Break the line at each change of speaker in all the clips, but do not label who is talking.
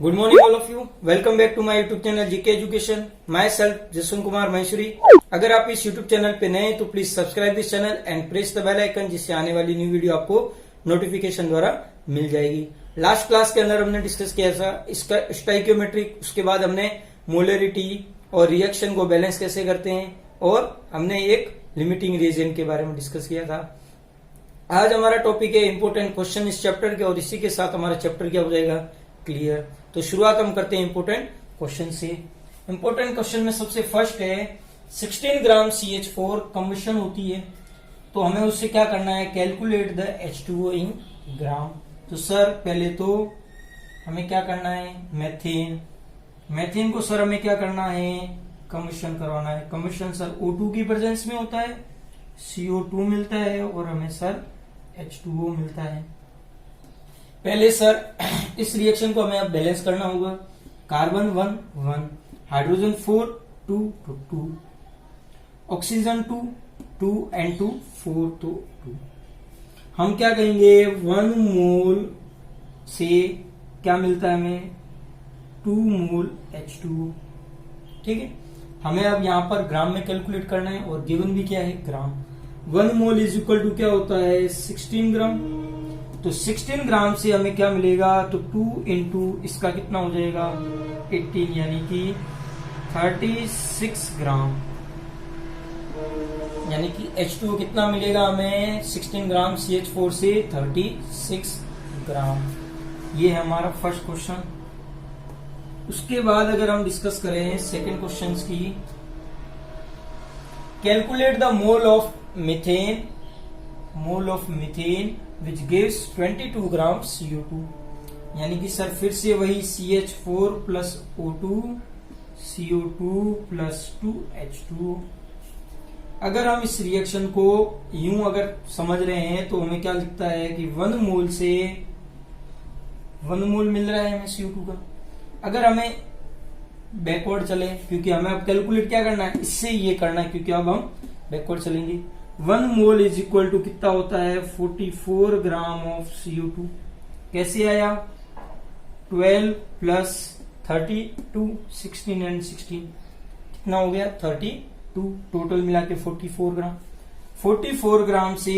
Good morning all of you. Welcome back to my YouTube channel GK education. Myself Jaswant Kumar Maheshwari. अगर आप इस YouTube channel पे नए हैं तो please subscribe this channel and press the bell icon, जिससे आने वाली न्यू वीडियो आपको नोटिफिकेशन द्वारा मिल जाएगी। लास्ट क्लास के अंदर हमने डिस्कस किया था इसका स्टाइकियोमेट्रिक, उसके बाद हमने मोलरिटी और रिएक्शन को बैलेंस कैसे करते हैं, और हमने एक लिमिटिंग रीजन के बारे में डिस्कस किया था। आज हमारा टॉपिक है इंपोर्टेंट क्वेश्चन इस चैप्टर के, और इसी के साथ हमारा चैप्टर क्या हो जाएगा, क्लियर। तो शुरुआत हम करते हैं इंपोर्टेंट क्वेश्चन से। इंपोर्टेंट क्वेश्चन में सबसे फर्स्ट है 16 ग्राम CH4 कंबशन होती है, तो हमें उससे क्या करना है, कैलकुलेट द H2O इन ग्राम। तो सर पहले तो हमें क्या करना है, मैथेन को सर हमें क्या करना है, कंबशन करवाना है। कंबशन सर O2 की प्रेजेंस में होता है, CO2 मिलता है और हमें सर H2O मिलता है। पहले सर इस रिएक्शन को हमें अब बैलेंस करना होगा। कार्बन 1 1, हाइड्रोजन 4 2 तो 2, ऑक्सीजन 2 2 एंड 2 4 तो 2। हम क्या कहेंगे, 1 मोल से क्या मिलता है हमें, 2 मोल H2O। ठीक है, हमें अब यहां पर ग्राम में कैलकुलेट करना है और गिवन भी क्या है, ग्राम। 1 मोल इज इक्वल टू क्या होता है, 16 ग्राम। तो 16 ग्राम से हमें क्या मिलेगा, तो 2 इंटू इसका कितना हो जाएगा 18, यानी कि 36 ग्राम, यानी कि H2O कितना मिलेगा हमें, 16 ग्राम CH4 से 36 ग्राम। ये है हमारा फर्स्ट क्वेश्चन। उसके बाद अगर हम डिस्कस करें सेकंड क्वेश्चन की, calculate the mole of methane which gives 22 gram CO2। यानी कि सर फिर से वही CH4 plus O2 CO2 plus 2H2। अगर हम इस रिएक्शन को यूं अगर समझ रहे हैं तो हमें क्या लिखता है कि 1 मोल से 1 मोल मिल रहा है हमें CO2 का। अगर हमें बैकवर्ड चले, क्योंकि हमें अब कैलकुलेट क्या करना है, इससे ये करना है, क्योंकि अब हम बैकवर्ड चलेंगे। 1 मोल इज इक्वल टू कितना होता है, 44 ग्राम ऑफ CO2। कैसे आया, 12 प्लस 32, 16 एंड 16 कितना हो गया, 32। टोटल मिला के 44 ग्राम। 44 ग्राम से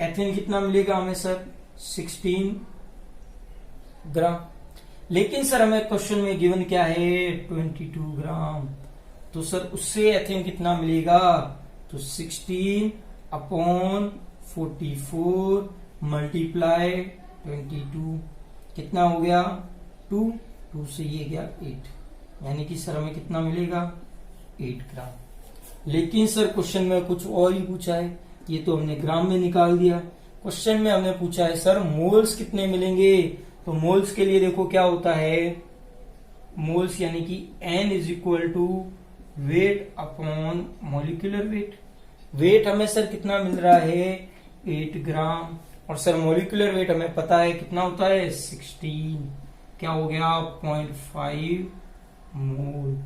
एथेन कितना मिलेगा हमें सर, 16 ग्राम। लेकिन सर हमें क्वेश्चन में गिवन क्या है, 22 ग्राम। तो सर उससे एथेन कितना मिलेगा, तो 16 अपॉन 44 मल्टीप्लाई 22 कितना हो गया, 2 से ये गया 8, यानी कि सर हमें कितना मिलेगा, 8 ग्राम। लेकिन सर क्वेश्चन में कुछ और ही पूछा है, ये तो हमने ग्राम में निकाल दिया। क्वेश्चन में हमने पूछा है सर मोल्स कितने मिलेंगे। तो मोल्स के लिए देखो क्या होता है, मोल्स यानी कि N is equal to weight upon molecular weight. Weight हमें सर कितना मिल रहा है, 8 ग्राम, और सर मॉलिक्यूलर वेट हमें पता है कितना होता है, 16। क्या हो गया, 0.5 मोल।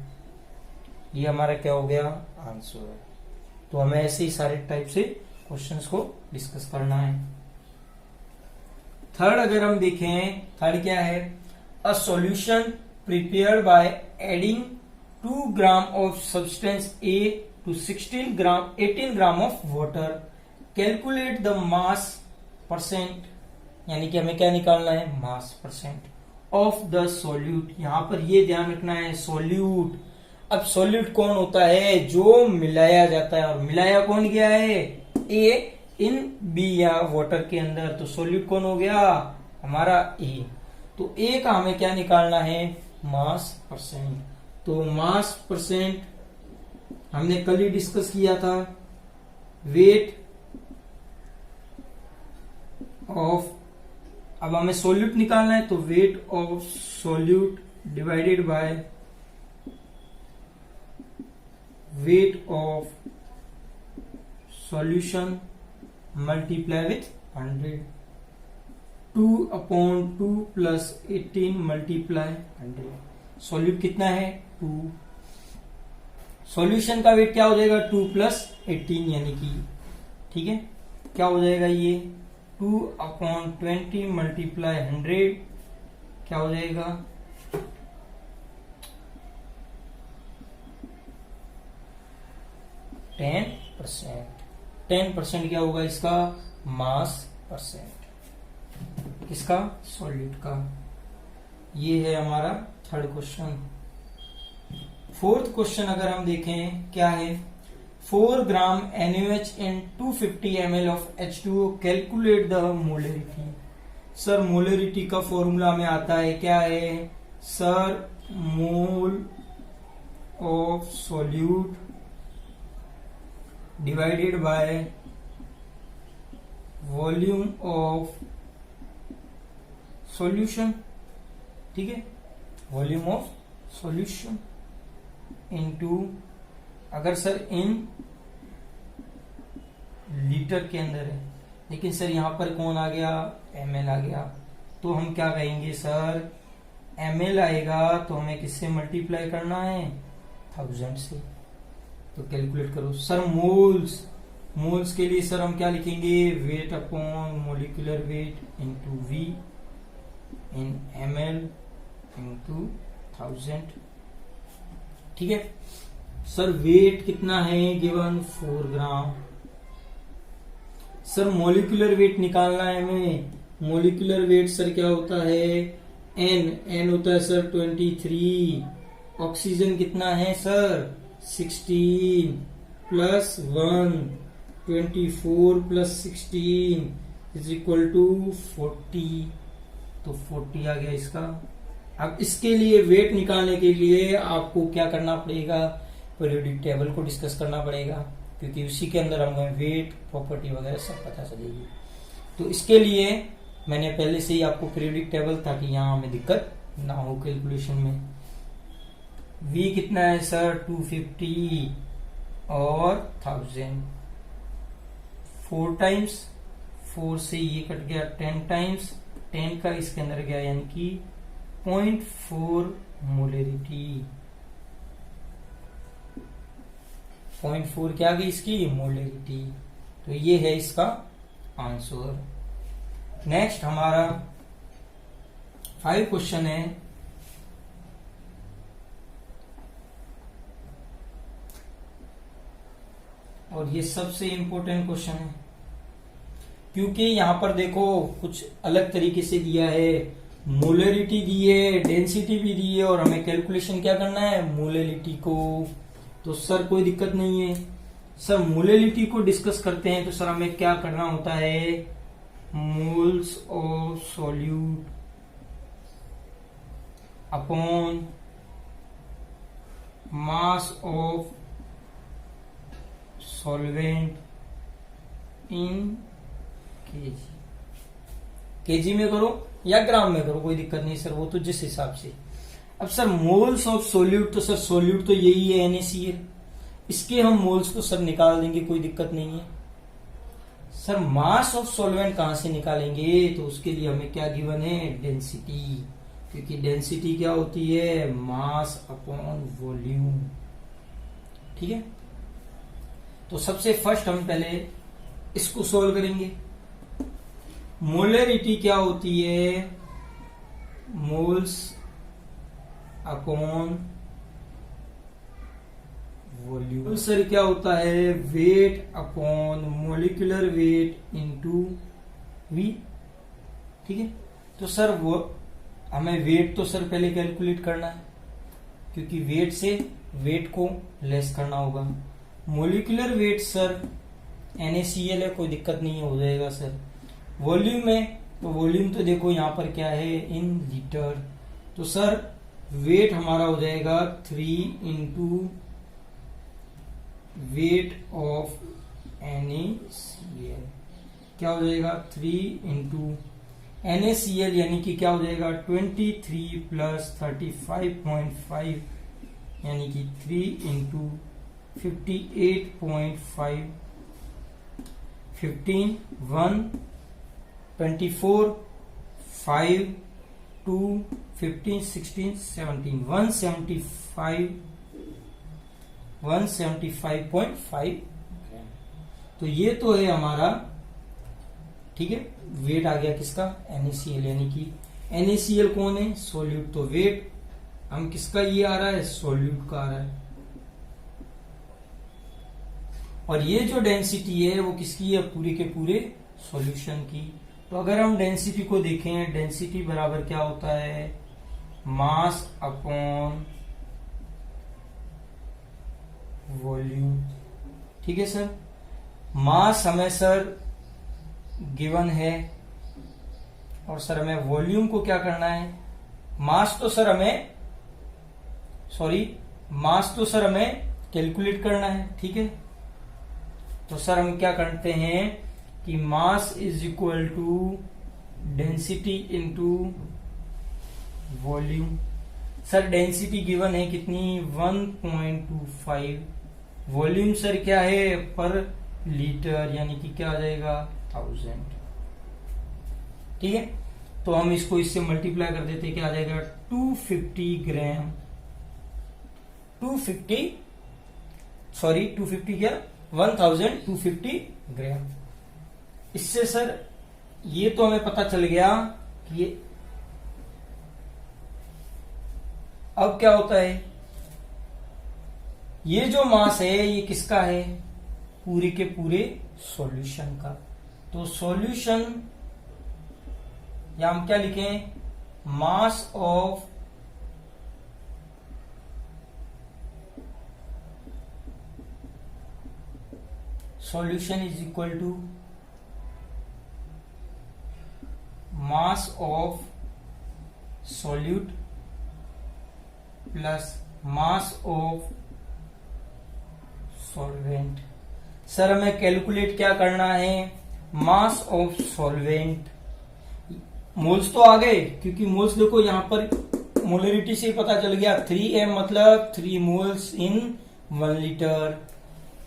ये हमारा क्या हो गया, आंसर है। तो हमें ऐसे ही सारे टाइप से क्वेश्चंस को डिस्कस करना है। थर्ड अगर हम देखें, थर्ड क्या है, a solution prepared by adding 2 gram of substance A to 18 gram of water, calculate the mass percent. यानी कि हमें क्या निकालना है, मास परसेंट ऑफ द सॉल्यूट। यहां पर ये ध्यान रखना है, सॉल्यूट। अब सॉल्यूट कौन होता है, जो मिलाया जाता है, और मिलाया कौन गया है, A इन B या वाटर के अंदर। तो सॉल्यूट कौन हो गया हमारा A। तो A का हमें क्या निकालना है, मास परसेंट। तो मास परसेंट हमने कल ही डिस्कस किया था, वेट ऑफ, अब हमें सॉल्यूट निकालना है, तो weight of solute divided by weight of solution multiply with 100। 2 upon 2 plus 18 multiply 100। Solute कितना है, 2। सॉल्यूशन का वेट क्या हो जाएगा, 2 प्लस 18, यानी कि ठीक है, क्या हो जाएगा ये 2 अपॉन 20 मल्टीप्लाई 100, क्या हो जाएगा 10%। 10% क्या होगा इसका? मास परसेंट। किसका? सॉल्यूट का। ये है हमारा थर्ड क्वेश्चन। फोर्थ क्वेश्चन अगर हम देखें क्या है, 4 ग्राम NaOH in 250 ml of H2O, calculate the molarity. Sir molarity का फॉर्मूला में आता है क्या है sir? Mole of solute divided by volume of solution. ठीक है, वॉल्यूम ऑफ सॉल्यूशन इनटू, अगर सर इन लीटर के अंदर है, लेकिन सर यहां पर कौन आ गया? ml आ गया, तो हम क्या कहेंगे सर? ml आएगा तो हमें किससे मल्टीप्लाई करना है? 1000 से। तो कैलकुलेट करो सर। मोल्स के लिए सर हम क्या लिखेंगे? Wait upon molecular weight into V इन ml इंटू 1000। ठीक है सर। वेट कितना है गिवन? 4 ग्राम। सर मोलिकुलर वेट निकालना है हमें। मोलिकुलर वेट सर क्या होता है? N होता है सर 23। ऑक्सीजन कितना है sir? 16 plus 1, 24 plus 16 is equal to 40। तो 40 आ गया इसका। अब इसके लिए वेट निकालने के लिए आपको क्या करना पड़ेगा? पीरियोडिक टेबल को डिस्कस करना पड़ेगा, क्योंकि उसी के अंदर हमें वेट प्रॉपर्टी वगैरह सब पता चलेगी। तो इसके लिए मैंने पहले से ही आपको पीरियोडिक टेबल, ताकि यहां हमें दिक्कत ना हो कैलकुलेशन में। V कितना है सर? 250 और 1000। 4 टाइम्स, 4 से ये कट गया 10 टाइम्स, 10 का इसके अंदर गया, यानी कि 0.4 मोलरिटी। 0.4 क्या गई इसकी? मोलरिटी। तो ये है इसका आंसर। नेक्स्ट हमारा 5 क्वेश्चन है। और ये सबसे इंपॉर्टेंट क्वेश्चन है, क्योंकि यहां पर देखो कुछ अलग तरीके से दिया है। मोलरिटी दी है, डेंसिटी भी दी है, और हमें कैलकुलेशन क्या करना है? मोलरिटी को। तो सर कोई दिक्कत नहीं है सर। मोलरिटी को डिस्कस करते हैं तो सर हमें क्या करना होता है? Moles of solute upon mass of solvent in KG. KG में करो या ग्राम में करो, कोई दिक्कत नहीं सर, वो तो जिस हिसाब से। अब सर मोल्स ऑफ सोल्यूट, तो सर सोल्यूट तो यही है NaCl, इसके हम मोल्स को सर निकाल देंगे, कोई दिक्कत नहीं है। सर मास ऑफ सॉल्वेंट कहां से निकालेंगे? तो उसके लिए हमें क्या गिवन है? डेंसिटी, क्योंकि डेंसिटी क्या होती है? Mass upon volume. ठीक है, तो सबसे फर्स्ट हम पहले इसको सोल्व करेंगे। मोलरिटी क्या होती है? Moles upon volume. सर क्या होता है? Wait upon molecular weight into V। ठीक है, तो सर वो हमें वेट तो सर पहले कैलकुलेट करना है, क्योंकि वेट से वेट को लेस करना होगा। मोलिकुलर वेट सर NaCl है, कोई दिक्कत नहीं है, हो जाएगा सर। वॉल्यूम में, तो वॉल्यूम तो देखो यहां पर क्या है? In litre. तो सर वेट हमारा हो जाएगा 3 इंटू वेट ऑफ NaCl। क्या हो जाएगा? 3 इंटू NaCl, यानी कि क्या हो जाएगा? 23 प्लस 35.5, यानी कि 3 इंटू 58.5, 15, 1, 24, 5, 2, 15, 16, 17, 175.5। तो ये तो है हमारा, ठीक है, वेट आ गया किसका? NaCl, यानी कि NaCl कौन है? सोल्यूट। तो वेट हम किसका ये आ रहा है? सोल्यूट का आ रहा है। और ये जो डेंसिटी है वो किसकी है, पूरे के पूरे सॉल्यूशन की। तो अगर हम डेंसिटी को देखें, डेंसिटी बराबर क्या होता है, मास अपॉन वॉल्यूम। ठीक है सर, मास हमें सर गिवन है और सर हमें वॉल्यूम को क्या करना है, मास तो सर हमें कैलकुलेट करना है। ठीक है, तो सर हम क्या करते हैं कि mass is equal to density into volume. Sir density given है कितनी, 1.25, वॉल्यूम सर क्या है, पर लीटर, यानी कि क्या आ जाएगा, 1000। ठीक है, तो हम इसको इससे मल्टीप्लाई कर देते, क्या आ जाएगा, 250 ग्राम, 250 क्या, 1250 ग्राम। इससे सर ये तो हमें पता चल गया कि ये अब क्या होता है, ये जो मास है ये किसका है, पूरे के पूरे सॉल्यूशन का। तो सॉल्यूशन या हम क्या लिखें, mass of solution is equal to mass of solute plus mass of solvent. Sir हमें कैलकुलेट क्या करना है, मास ऑफ सॉल्वेंट। मोल्स तो आ गए, क्योंकि मोल्स देखो यहां पर मोलरिटी से पता चल गया, 3m मतलब 3 मोल्स इन 1 लीटर।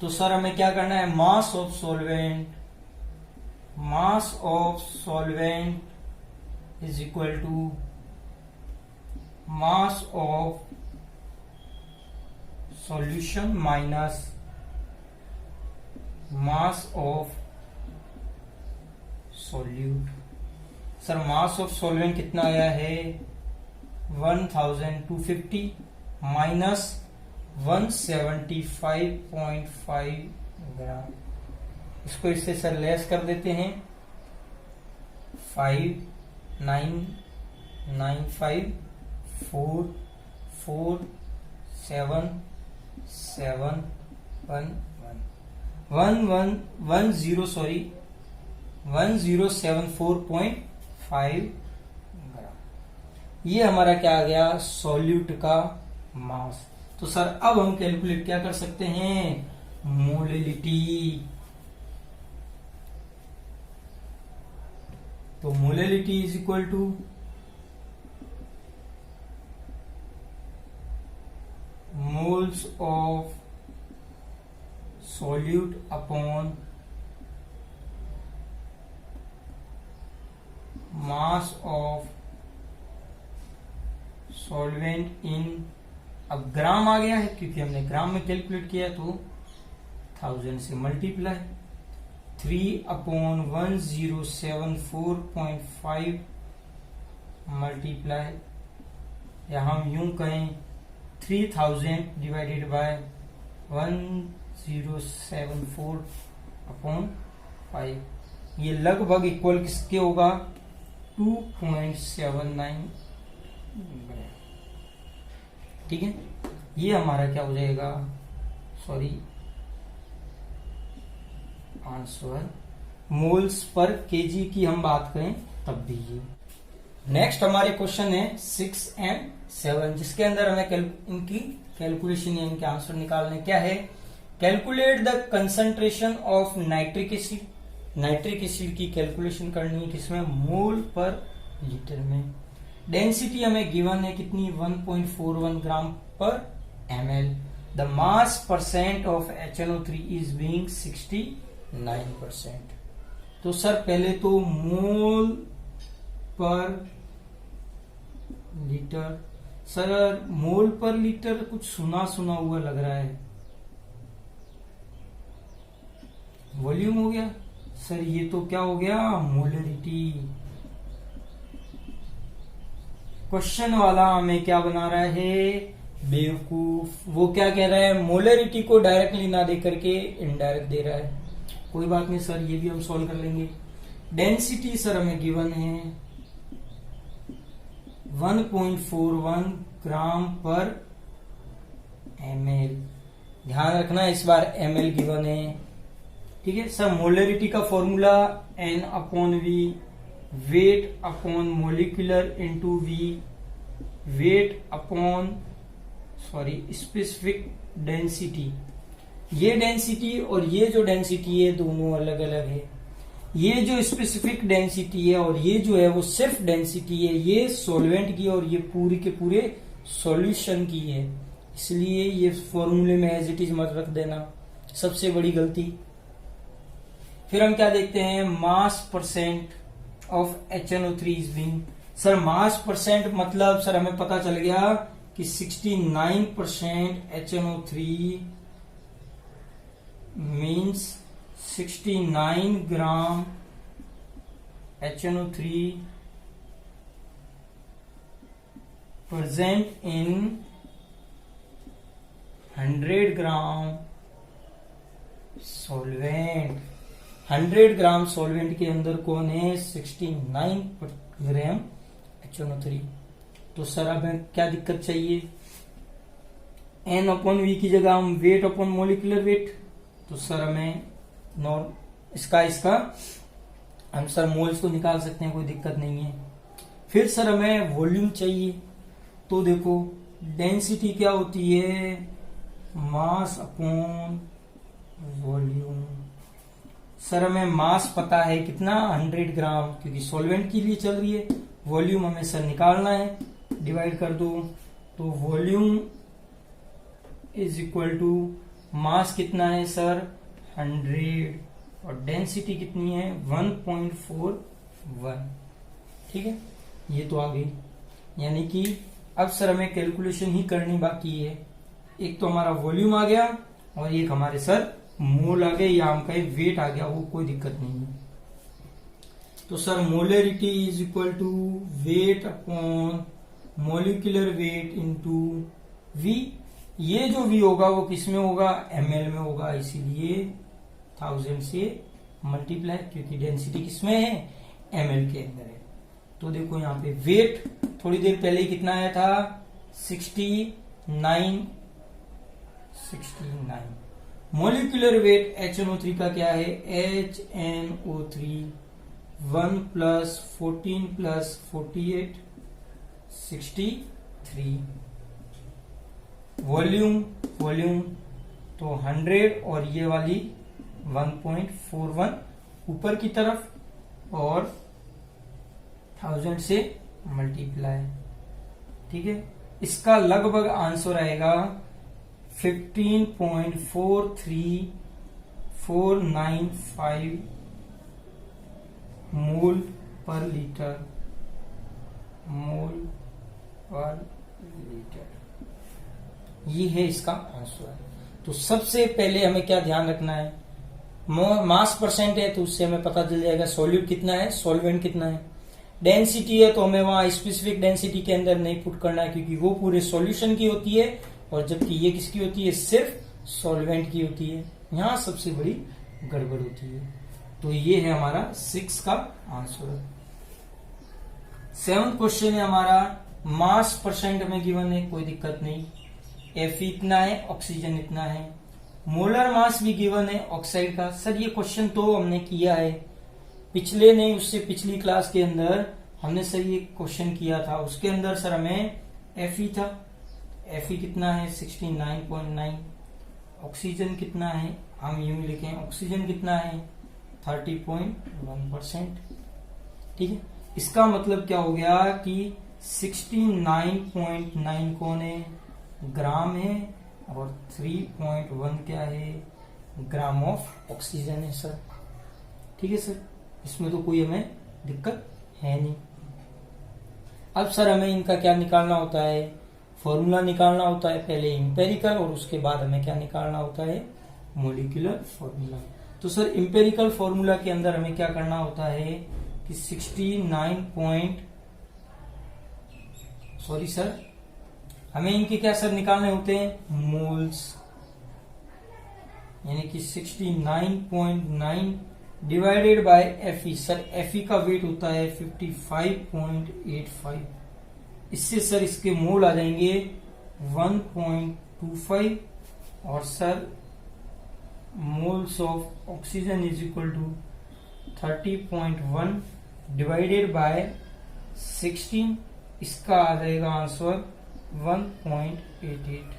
तो सर हमें क्या करना है, mass of solvent is equal to mass of solution minus mass of solute. Sir mass of solvent कितना आया है, 1250 माइनस 175.5 ग्राम। इसको इससे सर लेस कर देते हैं, 1074 ग्राम। ये हमारा क्या आ गया, सॉल्यूट का मास। तो सर अब हम कैलकुलेट क्या कर सकते हैं, मोलिलिटी। तो molality is equal two moles of solute upon mass of solvent in, अब ग्राम आ गया है क्योंकि हमने ग्राम में कैलकुलेट किया, तो 1000 से मल्टीप्लाई 3/1074.5 मल्टीप्लाई, या हम यूं कहें 3000 डिवाइडेड बाय 1074/5। ये लगभग इक्वल किसके होगा, 2.79। ठीक है, ये हमारा क्या हो जाएगा, आंसर। मोल्स पर केजी की हम बात करें तब भी ये। नेक्स्ट हमारे क्वेश्चन है 6 एंड 7, जिसके अंदर हमें इनकी कैलकुलेशन या इनके आंसर निकालने। क्या है, calculate the concentration of nitric acid. Nitric acid की कैलकुलेशन करनी है किसमें, मोल पर लीटर में। डेंसिटी हमें गिवन है कितनी, 1.41 ग्राम पर ml। The mass percent of HNO3 is being 69%। तो सर पहले तो मोल पर लीटर, सर मोल पर लीटर कुछ सुना हुआ लग रहा है, वॉल्यूम हो गया सर, ये तो क्या हो गया, मोलरिटी। क्वेश्चन वाला हमें क्या बना रहा है, बेवकूफ, वो क्या कह रहा है, मोलरिटी को डायरेक्टली ना दे करके इनडायरेक्ट दे रहा है। कोई बात नहीं सर, ये भी हम सॉल्व कर लेंगे। डेंसिटी सर हमें गिवन है 1.41 ग्राम पर ml। ध्यान रखना इस बार ml गिवन है, ठीक है सर। मोलरिटी का formula N/V, wait upon molecular into V, weight upon specific density. ये डेंसिटी और ये जो डेंसिटी है दोनों अलग अलग है। ये जो स्पेसिफिक डेंसिटी है और ये जो है वो सिर्फ डेंसिटी है, ये सॉल्वेंट की और ये पूरी के पूरे सॉल्यूशन की है, इसलिए ये फॉर्मूले में एज इट इज मत रख देना, सबसे बड़ी गलती। फिर हम क्या देखते हैं, मास percent of HNO3 is being. Sir mass percent मतलब सर हमें पता चल गया कि 69% HNO3 means 69 gram HNO3 present in 100 gram solvent. 100 gram solvent के अंदर कौन है, 69 ग्राम HNO3। तो सर अब क्या दिक्कत चाहिए, N/V की जगह हम वेट अपॉन मोलिकुलर वेट। तो सर हमें इसका हम सर मोल्स तो निकाल सकते हैं, कोई दिक्कत नहीं है। फिर सर हमें वॉल्यूम चाहिए, तो देखो डेंसिटी क्या होती है, मास अपॉन वॉल्यूम। सर हमें मास पता है कितना, 100 ग्राम, क्योंकि सॉल्वेंट के लिए चल रही है। वॉल्यूम हमें सर निकालना है, डिवाइड कर दो, तो volume is equal to mass कितना है सर 100 और डेंसिटी कितनी है 1.41। ठीक है, ये तो आ गई। यानी कि अब सर हमें कैलकुलेशन ही करनी बाकी है। एक तो हमारा वॉल्यूम आ गया और एक हमारे सर मोल आ गए या हम कहें वेट आ गया, वो कोई दिक्कत नहीं है। तो sir molarity is equal to weight upon molecular weight into V. ये जो वी होगा वो किस में होगा, ml में होगा, इसीलिए 1000 से मल्टीप्लाई, क्योंकि डेंसिटी किसमें है, ml के अंदर है। तो देखो यहाँ पे वेट थोड़ी देर पहले ही कितना आया था, 69। मोलिकुलर वेट HNO3 का क्या है, HNO3 1 + 14 + 48 63। वॉल्यूम तो 100 और ये वाली 1.41 ऊपर की तरफ और 1000 से मल्टीप्लाई। ठीक है, इसका लगभग आंसर आएगा 15.43495 मोल पर लीटर। ये है इसका आंसर। तो सबसे पहले हमें क्या ध्यान रखना है, मास परसेंट है तो उससे हमें पता चल जाएगा सॉल्यूट कितना है, सॉल्वेंट कितना है। डेंसिटी है तो हमें वहां स्पेसिफिक डेंसिटी के अंदर नहीं पुट करना है, क्योंकि वो पूरे सॉल्यूशन की होती है, और जबकि ये किसकी होती है, सिर्फ सॉल्वेंट की होती है। यहां सबसे बड़ी गड़बड़ होती है। तो ये है हमारा 6 का आंसर। 7th क्वेश्चन है हमारा, मास परसेंट में गिवन है, कोई दिक्कत नहीं। Fe इतना है, ऑक्सीजन इतना है। मोलर मास भी गिवन है ऑक्साइड का। सर ये क्वेश्चन तो हमने किया है, पिछले नहीं उससे पिछली क्लास के अंदर हमने सर ये क्वेश्चन किया था। उसके अंदर सर हमें Fe था, Fe कितना है 69.9। ऑक्सीजन कितना है, हम यूं लिखें, ऑक्सीजन कितना है 30.1%। ठीक है, इसका मतलब क्या हो गया कि 69.9 कौन है, ग्राम है, और 3.1 क्या है, ग्राम ऑफ ऑक्सीजन है सर। ठीक है सर, इसमें तो कोई हमें दिक्कत है नहीं। अब सर हमें इनका क्या निकालना होता है, फॉर्मूला निकालना होता है, पहले इंपेरिकल और उसके बाद हमें क्या निकालना होता है, मोलिकुलर फॉर्मूला। तो सर इंपेरिकल फॉर्मूला के अंदर हमें क्या करना होता है कि 69 पॉइंट, सॉरी सर, हमें इनके क्या सर निकालने होते हैं, मोल्स, यानी कि 69.9 divided by Fe। Sir Fe का वेट होता है 55.85। इससे सर इसके मोल आ जाएंगे 1.25, और sir moles of oxygen is equal to 30.1 divided by 16, इसका आ जाएगा आंसर 1.88।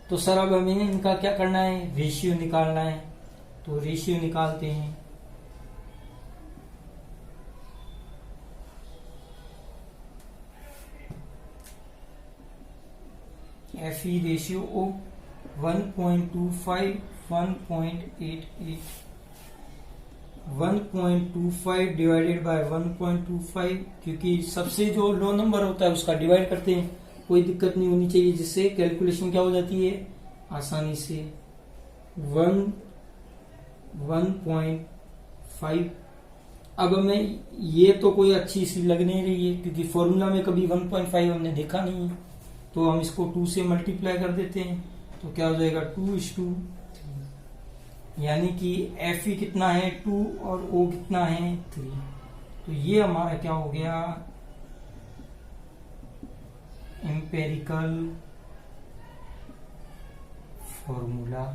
तो सर अब हमें इनका क्या करना है, रेशियो निकालना है। तो रेशियो निकालते हैं। Fe ratio O 1.25 1.88, 1.25 divided by 1.25, क्योंकि सबसे जो लो नंबर होता है उसका डिवाइड करते हैं, कोई दिक्कत नहीं होनी चाहिए, जिससे कैलकुलेशन क्या हो जाती है आसानी से। 1.5। अब हमें ये तो कोई अच्छी सी लग नहीं रही है, क्योंकि फॉर्मूला में कभी 1.5 हमने देखा नहीं है, तो हम इसको 2 से मल्टीप्लाई कर देते हैं। तो क्या हो जाएगा 2:3, यानी कि Fe कितना है 2 और O कितना है 3। तो ये हमारा क्या हो गया, एम्पेरिकल फॉर्मूला।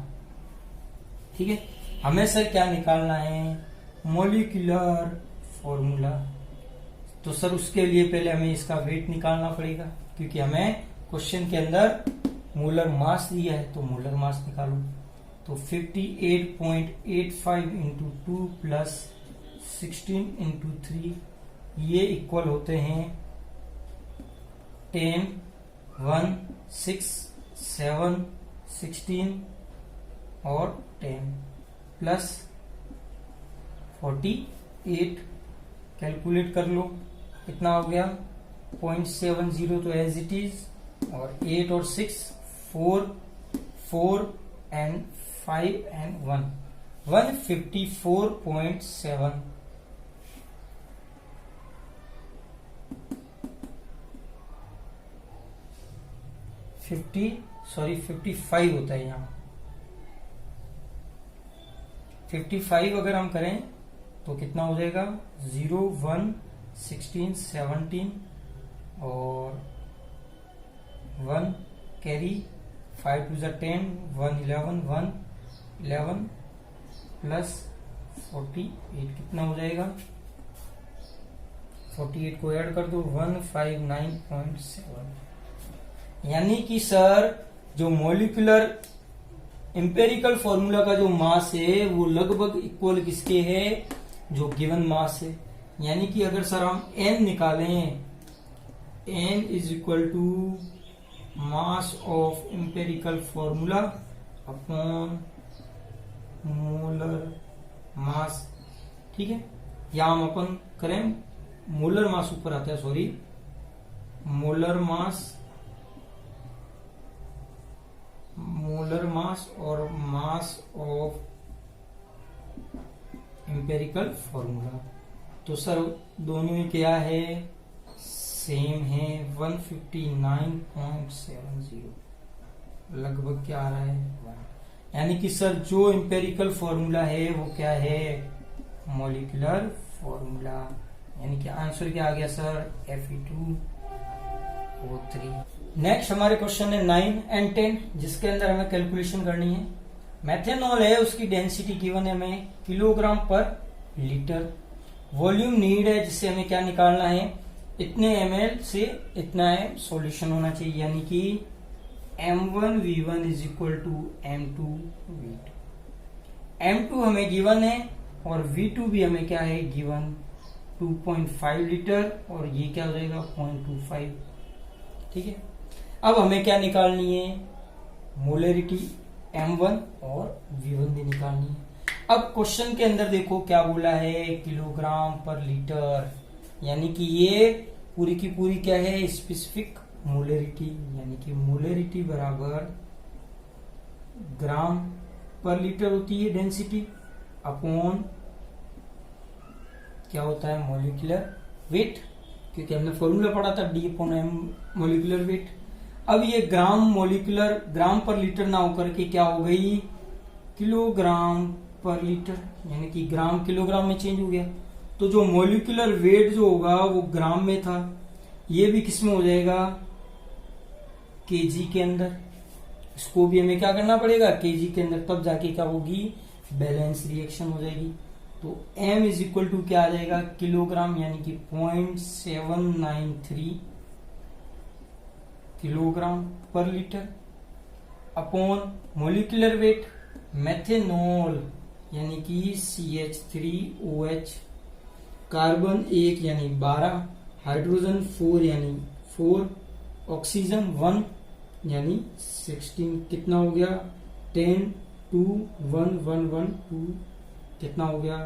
ठीक है, हमें सर क्या निकालना है, मॉलिक्यूलर फॉर्मूला। तो सर उसके लिए पहले हमें इसका वेट निकालना पड़ेगा, क्योंकि हमें क्वेश्चन के अंदर मोलर मास दिया है, तो मोलर मास निकालो। तो 58.85 इंटू 2 प्लस 16 इंटू 3, ये इक्वल होते हैं 10, 1, 6, 7, 16 और 10 प्लस 48। कैलकुलेट कर लो कितना हो गया, 0.70 तो एज इट इज, और 8 और 6 4 एंड 5 एंड 1 154.7। फिफ्टी 55 होता है यहाँ। 55 अगर हम करें तो कितना हो जाएगा, 0, 1, 16, 17 और 1 कैरी, 5 to 10, 1 11 प्लस 48 कितना हो जाएगा, 48 को ऐड कर दो 159.7। यानी कि सर जो मॉलिक्यूलर एम्पेरिकल फॉर्मूला का जो मास है वो लगभग इक्वल किसके है, जो गिवन मास है। यानी कि अगर सर हम n निकालें, n is equal to mass of empirical formula upon molar mass. ठीक है, या हम अपन करें मोलर मास ऊपर आता है, सॉरी मोलर मास और मास ऑफ एम्पेरिकल फॉर्मूला। तो सर दोनों में क्या है, सेम है 159.70, लगभग क्या आ रहा है 1। यानी कि सर जो एम्पेरिकल फॉर्मूला है वो क्या है, मॉलिक्यूलर फॉर्मूला। यानी कि आंसर क्या आ गया सर, Fe2O3। नेक्स्ट हमारे क्वेश्चन है 9 एंड 10, जिसके अंदर हमें कैलकुलेशन करनी है। मेथेनॉल है, उसकी डेंसिटी गिवन है हमें किलोग्राम पर लीटर। वॉल्यूम नीड है, जिससे हमें क्या निकालना है, इतने ml से इतना सॉल्यूशन होना चाहिए। यानी कि M1V1 is equal to M2V2। M2 हमें गिवन है और V2 भी हमें क्या है गिवन, 2.5 लीटर, और ये क्या हो जाएगा 0.25। ठीक है, अब हमें क्या निकालनी है, मोलरिटी M1 और V1 भी निकालनी है। अब क्वेश्चन के अंदर देखो क्या बोला है, किलोग्राम पर लीटर। यानी कि ये पूरी की पूरी क्या है, स्पेसिफिक मोलरिटी। यानी कि मोलरिटी बराबर ग्राम पर लीटर होती है डेंसिटी, अपॉन क्या होता है मॉलिक्यूलर वेट। क्योंकि हमने फॉर्मूला पढ़ा था D/m मोलिकुलर वेट। अब ये ग्राम पर लीटर ना होकर के क्या हो गई, किलोग्राम पर लीटर, यानी कि ग्राम किलोग्राम में चेंज हो गया। तो जो मोलिकुलर वेट जो होगा वो ग्राम में था, ये भी किस में हो जाएगा, केजी के अंदर। इसको भी हमें क्या करना पड़ेगा, केजी के अंदर, तब जाके क्या होगी, बैलेंस रिएक्शन हो जाएगी। तो m इज इक्वल टू क्या आ जाएगा, किलोग्राम, यानी कि 0.793 किलोग्राम पर litre upon molecular wait methanol यानी कि CH3OH, कार्बन 1 यानी 12, हाइड्रोजन 4 यानी 4, ऑक्सीजन 1 यानी 16, कितना हो गया 10 2 1 1 1 2, कितना हो गया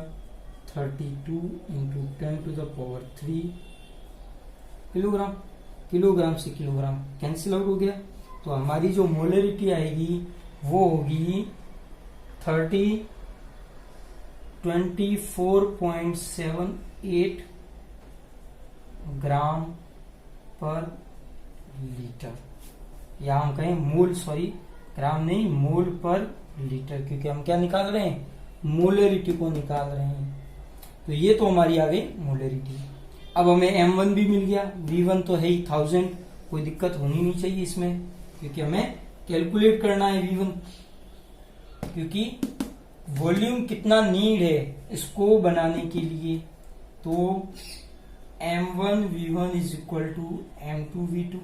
32 इंटू 10⁻³ किलोग्राम। किलोग्राम से किलोग्राम कैंसिल आउट हो गया, तो हमारी जो मोलरिटी आएगी वो होगी 24.78 ग्राम पर लीटर, या हम कहें मोल, सॉरी ग्राम नहीं, मोल पर लीटर, क्योंकि हम क्या निकाल रहे हैं, मोलरिटी को निकाल रहे हैं। तो ये तो हमारी आ गई मोलरिटी। अब हमें M1 भी मिल गया, V1 तो है ही 1000, कोई दिक्कत होनी नहीं चाहिए इसमें, क्योंकि हमें कैलकुलेट करना है V1, क्योंकि वॉल्यूम कितना नीड है इसको बनाने के लिए। तो M1 V1 is equal to M2 V2,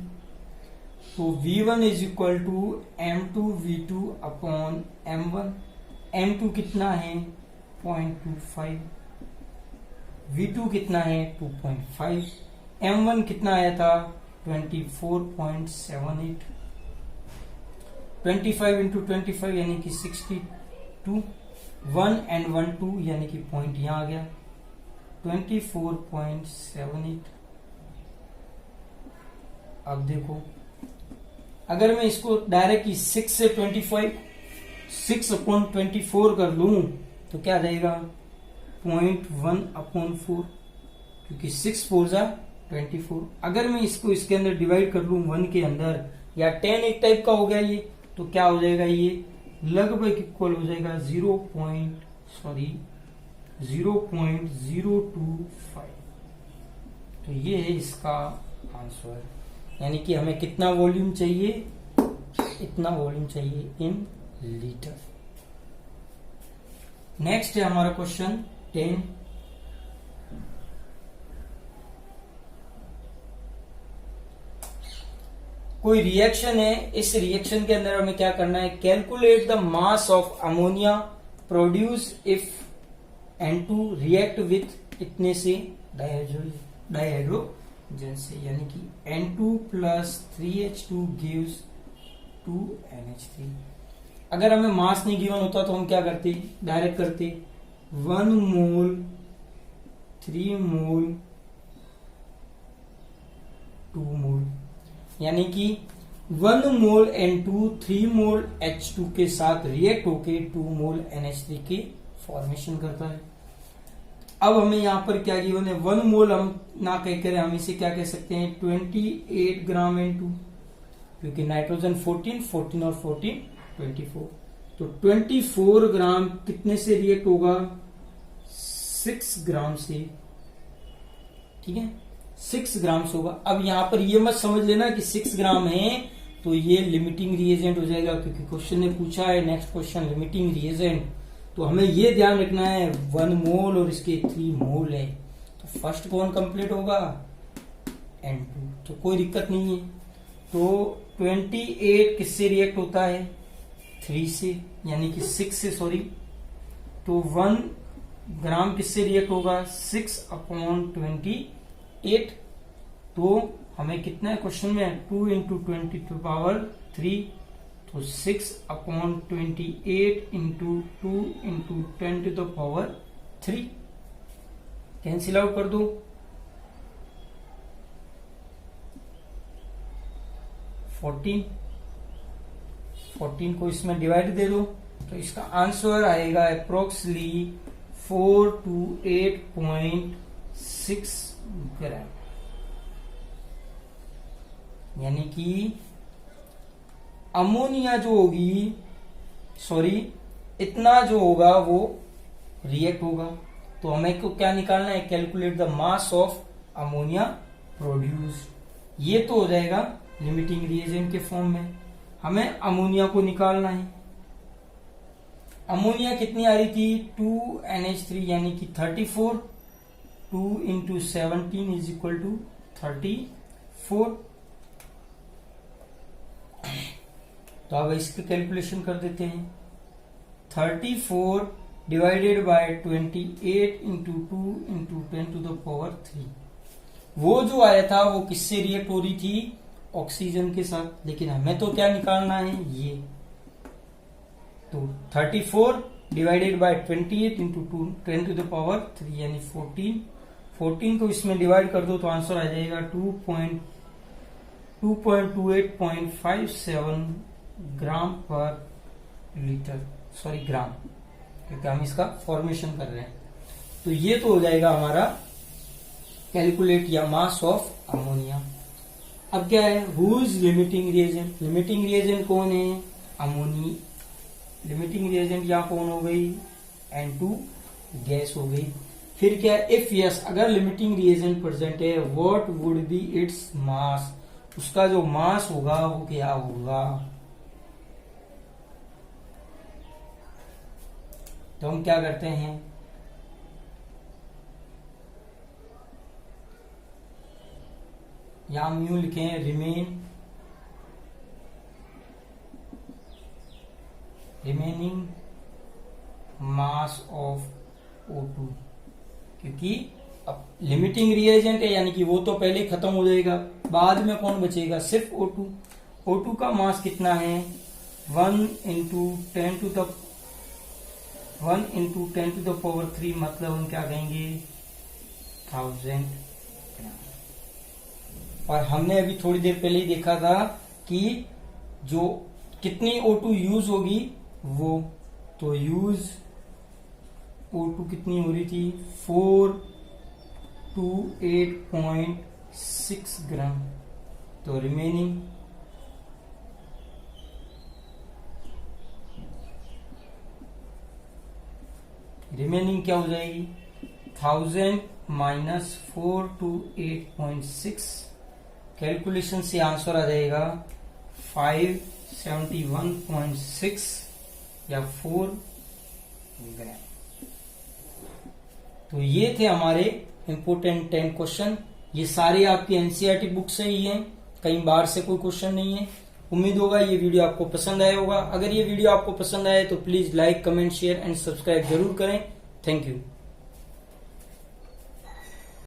तो V1 is equal to M2 V2 upon M1। M2 कितना है 0.25, V2 कितना है 2.5, M1 कितना आया था 24.78, 25 इंटू 25 यानी कि 62, 1 and 1 2 यानी कि पॉइंट यहां आ गया 24.78। अब देखो, अगर मैं इसको डायरेक्टली 6 से 25 6/24 कर लूं तो क्या रहेगा 0.1/4, क्योंकि 6 4 जा 24। अगर मैं इसको इसके अंदर डिवाइड कर लूं 1 के अंदर, या 10 एक टाइप का हो गया ये, तो क्या हो जाएगा, ये लगभग इक्वल हो जाएगा 0.025। तो ये है इसका आंसर, यानी कि हमें कितना वॉल्यूम चाहिए, इतना वॉल्यूम चाहिए इन लीटर। नेक्स्ट है हमारा क्वेश्चन 10। कोई रिएक्शन है, इस रिएक्शन के अंदर हमें क्या करना है, calculate the mass of ammonia produce if N2 react with इतने से डायहाइड्रोजन से, यानी कि N2 plus 3H2 gives 2NH3। अगर हमें मास नहीं गिवन होता तो हम क्या करते, डायरेक्ट करते 1 मोल 3 मोल 2 मोल, यानी कि 1 मोल N2 3 मोल H2 के साथ रिएक्ट होके 2 मोल NH3 की फॉर्मेशन करता है। अब हमें यहां पर क्या गिवन है, 1 मोल हम ना कहकर हम इसे क्या कह सकते हैं 28 ग्राम N2, क्योंकि नाइट्रोजन 14 और 14 24, तो 24 ग्राम कितने से रिएक्ट होगा 6 ग्राम से, ठीक है 6 ग्राम से होगा। अब यहां पर ये मत समझ लेना कि 6 ग्राम है तो ये लिमिटिंग रिएजेंट हो जाएगा, क्योंकि क्वेश्चन ने पूछा है नेक्स्ट क्वेश्चन लिमिटिंग रिएजेंट, तो हमें ये ध्यान रखना है 1 मोल और इसके 3 मोल है, तो फर्स्ट कौन कंप्लीट होगा N2, तो कोई दिक्कत नहीं है। तो 28 किससे रिएक्ट होता है 3 से, यानी कि 6 से, सॉरी, तो 1 ग्राम किससे रिएक्ट होगा 6/28, तो हमें कितना है क्वेश्चन में 2 इंटू 10⁻³ तो 6/28 इंटू 2 इंटू 10⁻³ कैंसिल आउट कर दो, 14 को इसमें डिवाइड दे दो, तो इसका आंसर आएगा अप्रोक्सीमेटली 428.6 ग्राम। यानी कि अमोनिया जो होगी, सॉरी, इतना जो होगा वो रिएक्ट होगा। तो हमें को क्या निकालना है, calculate the mass of ammonia produced. ये तो हो जाएगा लिमिटिंग रिएजेंट के फॉर्म में। हमें अमोनिया को निकालना है। अमोनिया कितनी आ रही थी, 2NH3 यानी कि 34, 2 × 17 इज इक्वल टू 34। तो अब इसकी कैलकुलेशन कर देते हैं। 34 डिवाइडेड बाय 28 × 2 × 10⁻3। वो जो आया था वो किससे रिएक्ट हो रही थी, ऑक्सीजन के साथ। लेकिन हमें तो क्या निकालना है, ये। तो 34 डिवाइडेड बाय 28 × 2 10⁻3 यानी 14। 14 को इसमें डिवाइड कर दो तो आंसर आ जाएगा 2.2857 ग्राम पर लीटर, सॉरी ग्राम, क्योंकि हम इसका फॉर्मेशन कर रहे हैं। तो ये तो हो जाएगा हमारा कैलकुलेट या मास ऑफ अमोनिया। अब क्या है, who is limiting reagent. Limiting reagent कौन है, अमोनी। लिमिटिंग रिएजेंट यहाँ कौन हो गई, N2 गैस हो गई। फिर क्या है, इफ यस, अगर लिमिटिंग रिएजेंट प्रेजेंट है, what would be its mass. उसका जो मास होगा वो क्या होगा। तो हम क्या करते हैं, यहां हम यूं लिखें, रिमेनिंग मास ऑफ O2, क्योंकि अब लिमिटिंग रिएजेंट है यानी कि वो तो पहले खत्म हो जाएगा, बाद में कौन बचेगा, सिर्फ O2। O2 का मास कितना है, 1 × 10⁻3, मतलब हम क्या कहेंगे, 1000। और हमने अभी थोड़ी देर पहले ही देखा था कि जो कितनी O2 यूज होगी वो, तो यूज O2 कितनी हो रही थी, 428.6 ग्राम। तो रिमेनिंग क्या हो जाएगी, 1000 माइनस 428.6। कैलकुलेशन से आंसर आ जाएगा 571.6 या 4 ग्राम। तो ये थे हमारे इंपोर्टेंट 10 क्वेश्चन। ये सारे आपकी एनसीईआरटी बुक से ही हैं, कहीं बाहर से कोई क्वेश्चन नहीं है। उम्मीद होगा ये वीडियो आपको पसंद आया होगा। अगर ये वीडियो आपको पसंद आए तो please like, comment, share and subscribe जरूर करें। Thank you.